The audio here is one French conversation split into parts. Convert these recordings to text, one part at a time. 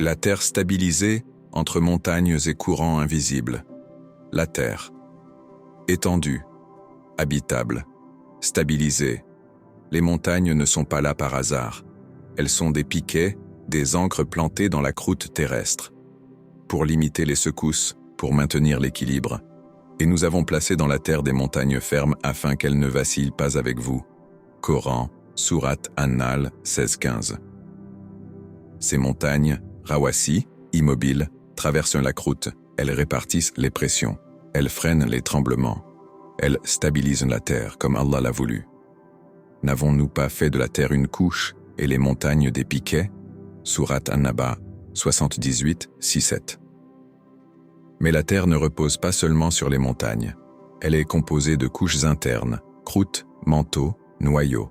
La terre stabilisée entre montagnes et courants invisibles. La terre. Étendue, habitable, stabilisée. Les montagnes ne sont pas là par hasard. Elles sont des piquets, des ancres plantées dans la croûte terrestre. Pour limiter les secousses, pour maintenir l'équilibre. Et nous avons placé dans la terre des montagnes fermes afin qu'elles ne vacillent pas avec vous. Coran, Sourate An-Nahl 16-15. Ces montagnes, rawasi, immobiles, traversent la croûte, elles répartissent les pressions, elles freinent les tremblements, elles stabilisent la terre comme Allah l'a voulu. N'avons-nous pas fait de la terre une couche et les montagnes des piquets? Sourate An-Naba 78, 6-7. Mais la terre ne repose pas seulement sur les montagnes. Elle est composée de couches internes, croûte, manteau, noyau.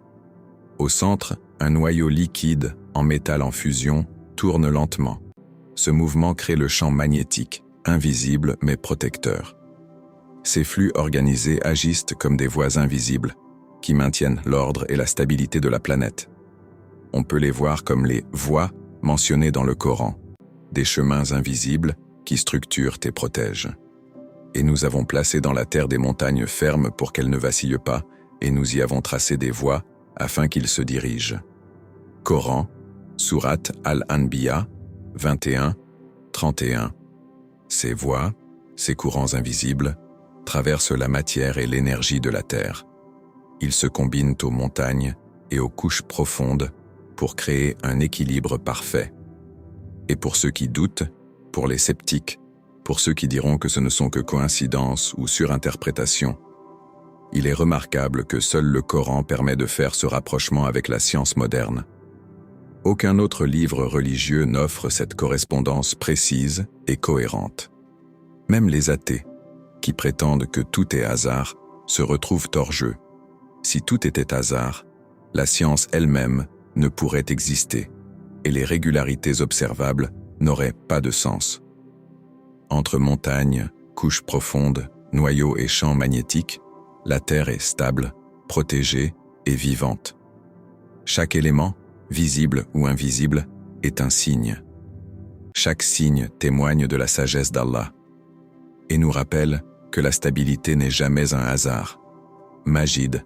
Au centre, un noyau liquide, en métal en fusion, tourne lentement. Ce mouvement crée le champ magnétique, invisible mais protecteur. Ces flux organisés agissent comme des voies invisibles, qui maintiennent l'ordre et la stabilité de la planète. On peut les voir comme les voies mentionnées dans le Coran, des chemins invisibles qui structurent et protègent. Et nous avons placé dans la terre des montagnes fermes pour qu'elles ne vacillent pas, et nous y avons tracé des voies afin qu'ils se dirigent. Coran, Sourate Al-Anbiya 21, 31. Ces voies, ces courants invisibles, traversent la matière et l'énergie de la terre. Ils se combinent aux montagnes et aux couches profondes pour créer un équilibre parfait. Et pour ceux qui doutent, pour les sceptiques, pour ceux qui diront que ce ne sont que coïncidences ou surinterprétations, il est remarquable que seul le Coran permet de faire ce rapprochement avec la science moderne. Aucun autre livre religieux n'offre cette correspondance précise et cohérente. Même les athées, qui prétendent que tout est hasard, se retrouvent hors jeu. Si tout était hasard, la science elle-même ne pourrait exister, et les régularités observables n'auraient pas de sens. Entre montagnes, couches profondes, noyaux et champs magnétiques, la Terre est stable, protégée et vivante. Chaque élément, visible ou invisible, est un signe. Chaque signe témoigne de la sagesse d'Allah et nous rappelle que la stabilité n'est jamais un hasard. Majid